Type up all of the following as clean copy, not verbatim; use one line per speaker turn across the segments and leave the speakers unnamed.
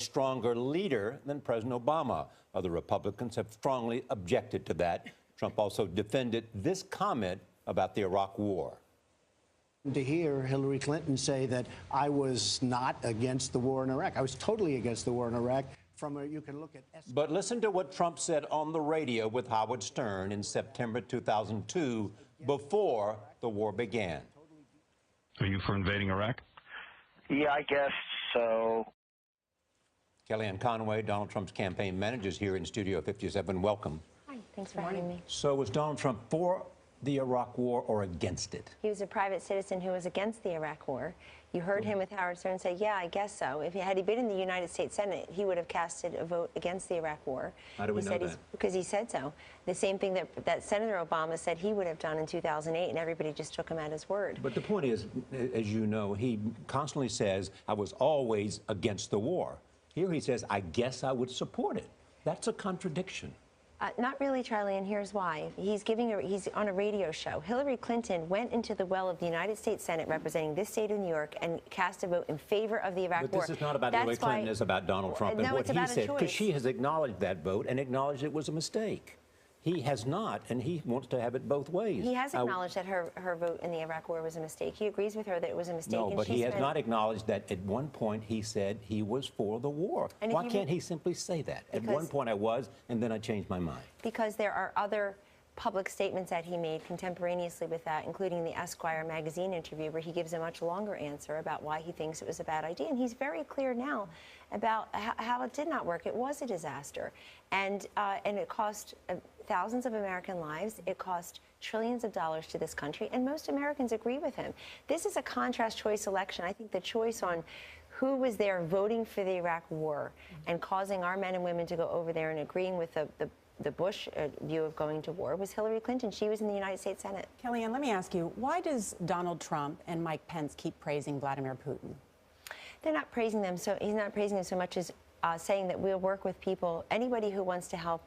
stronger leader than President Obama. Other Republicans have strongly objected to that. Trump also defended this comment about the Iraq War.
To hear Hillary Clinton say that I was not against the war in Iraq. I was totally against the war in Iraq. You can look at.
But listen to what Trump said on the radio with Howard Stern in September 2002, before the war began.
Are you for invading Iraq?
Yeah, I guess so.
Kellyanne Conway, Donald Trump's campaign manager, is here in Studio 57. Welcome.
Hi, thanks for having me.
So was Donald Trump for the Iraq War or against it?
He was a private citizen who was against the Iraq War. You heard him with Howard Stern say, yeah, I guess so. Had he been in the United States Senate, he would have casted a vote against the Iraq War.
How do we know that?
Because he said so. The same thing that Senator Obama said he would have done in 2008, and everybody just took him at his word.
But the point is, as you know, he constantly says, I was always against the war. Here he says, I guess I would support it. That's a contradiction.
Not really, Charlie, and here's why. He's on a radio show. Hillary Clinton went into the well of the United States Senate representing this state of New York and cast a vote in favor of the Iraq War.
But this is not about Hillary Clinton, it's about Donald Trump and what he said, because she has acknowledged that vote and acknowledged it was a mistake. He has not, and he wants to have it both ways.
He has acknowledged that her vote in the Iraq War was a mistake. He agrees with her that it was a mistake.
No, but he has not acknowledged that at one point he said he was for the war. Why can't he simply say that? At one point I was, and then I changed my mind.
Because there are other public statements that he made contemporaneously with that, including the Esquire magazine interview where he gives a much longer answer about why he thinks it was a bad idea. And he's very clear now about how it did not work. It was a disaster. And it cost thousands of American lives. It cost trillions of dollars to this country. And most Americans agree with him. This is a contrast choice election. I think the choice on who was there voting for the Iraq War and causing our men and women to go over there and agreeing with the Bush view of going to war was Hillary Clinton. She was in the United States Senate.
Kellyanne, let me ask you, why does Donald Trump and Mike Pence keep praising Vladimir Putin?
They're not praising them, so he's not praising them so much as saying that we'll work with people. Anybody who wants to help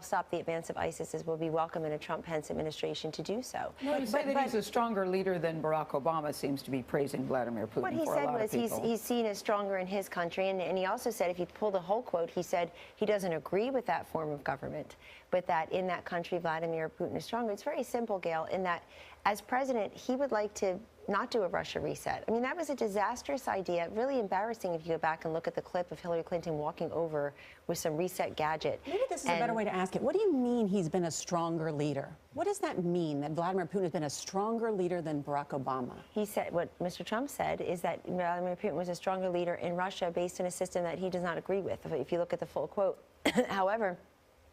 stop the advance of ISIS will be welcome in a Trump-Pence administration to do so.
No, you say that he's a stronger leader than Barack Obama seems to be praising Vladimir Putin.
What he said was he's seen as stronger in his country, and he also said, if you pull the whole quote, he said he doesn't agree with that form of government, but that in that country Vladimir Putin is stronger. It's very simple, Gail, in that as president he would like to not do a Russia reset. I mean, that was a disastrous idea, really embarrassing if you go back and look at the clip of Hillary Clinton walking over with some reset gadget.
Maybe this is a better way to ask it. What do you mean he's been a stronger leader? What does that mean, that Vladimir Putin has been a stronger leader than Barack Obama?
He said, what Mr. Trump said is that Vladimir Putin was a stronger leader in Russia based on a system that he does not agree with, if you look at the full quote. However,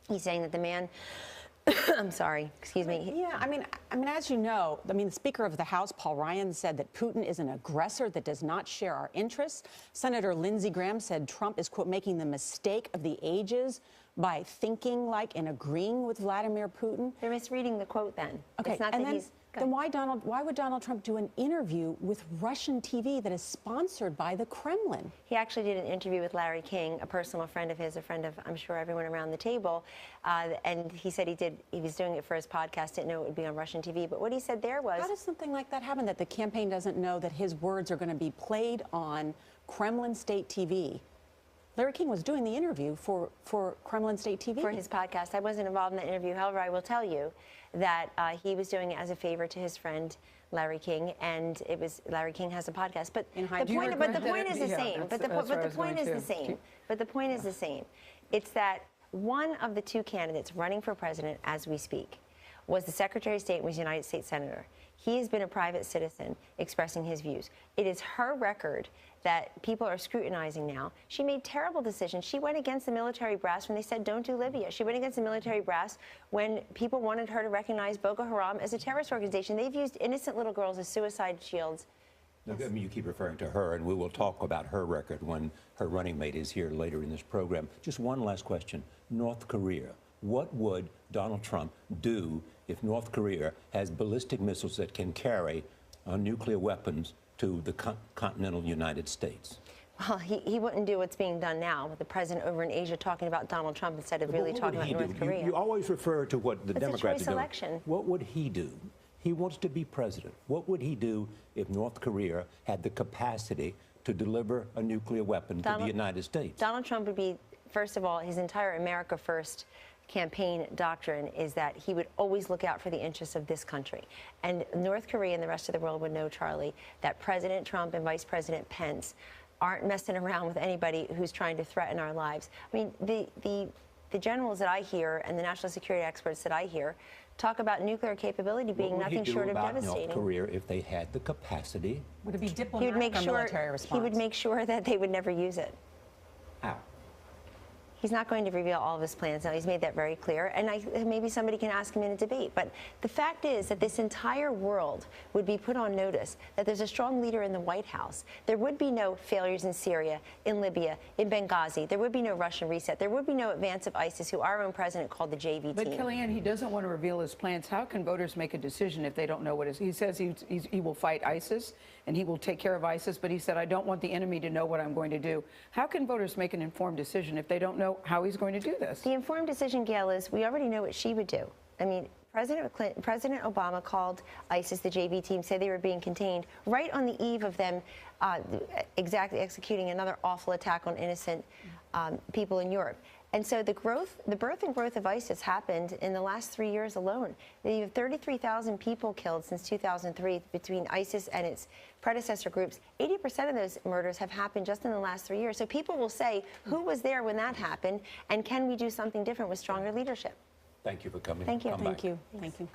he's saying that the man I'm sorry, excuse me.
Yeah, I mean, as you know, the Speaker of the House, Paul Ryan, said that Putin is an aggressor that does not share our interests. Senator Lindsey Graham said Trump is, quote, making the mistake of the ages by thinking like and agreeing with Vladimir Putin.
They're misreading the quote then.
Okay,
it's not
and
that
then why would Donald Trump do an interview with Russian TV that is sponsored by the Kremlin?
He actually did an interview with Larry King, a personal friend of his, a friend of, I'm sure, everyone around the table. And he said he was doing it for his podcast, didn't know it would be on Russian TV. But what he said there was...
How does something like that happen, that the campaign doesn't know that his words are going to be played on Kremlin State TV? Larry King was doing the interview for Kremlin State TV.
For his podcast. I wasn't involved in that interview. However, I will tell you that he was doing it as a favor to his friend Larry King, and it was Larry King has a podcast. But the point is the same. But the point is the same. But the point is the same. It's that one of the two candidates running for president as we speak was the Secretary of State and was a United States Senator. He has been a private citizen expressing his views. It is her record that people are scrutinizing now. She made terrible decisions. She went against the military brass when they said don't do Libya. She went against the military brass when people wanted her to recognize Boko Haram as a terrorist organization. They've used innocent little girls as suicide shields.
I mean, you keep referring to her, and we will talk about her record when her running mate is here later in this program. Just one last question. North Korea. What would Donald Trump do if North Korea has ballistic missiles that can carry nuclear weapons to the continental United States?
Well, he wouldn't do what's being done now with the president over in Asia talking about Donald Trump instead of really talking about North Korea.
You always refer to what the Democrats are doing.
Election.
What would he do? He wants to be president. What would he do if North Korea had the capacity to deliver a nuclear weapon to the United States?
Donald Trump would be, first of all, his entire America First campaign doctrine is that he would always look out for the interests of this country. And North Korea and the rest of the world would know, Charlie, that President Trump and Vice President Pence aren't messing around with anybody who's trying to threaten our lives. I mean, the generals that I hear and the national security experts that I hear talk about nuclear capability being nothing short of devastating.
What would he do about North Korea if they had the capacity?
Would it be diplomatic or military response?
He would make sure that they would never use it.
How?
He's not going to reveal all of his plans now. He's made that very clear. And maybe somebody can ask him in a debate. But the fact is that this entire world would be put on notice that there's a strong leader in the White House. There would be no failures in Syria, in Libya, in Benghazi. There would be no Russian reset. There would be no advance of ISIS, who our own president called the JV team.
But Kellyanne, he doesn't want to reveal his plans. How can voters make a decision if they don't know what he says he will fight ISIS and he will take care of ISIS, but he said, I don't want the enemy to know what I'm going to do. How can voters make an informed decision if they don't know how he's going to do this?
The informed decision, Gail, is we already know what she would do. I mean, President Obama called ISIS, the JV team, said they were being contained right on the eve of them exactly executing another awful attack on innocent people in Europe. And so the birth and growth of ISIS happened in the last 3 years alone. You have 33,000 people killed since 2003 between ISIS and its predecessor groups. 80% of those murders have happened just in the last 3 years. So people will say, who was there when that happened? And can we do something different with stronger leadership?
Thank you for coming.
Thank you.
Thank you. Thank you.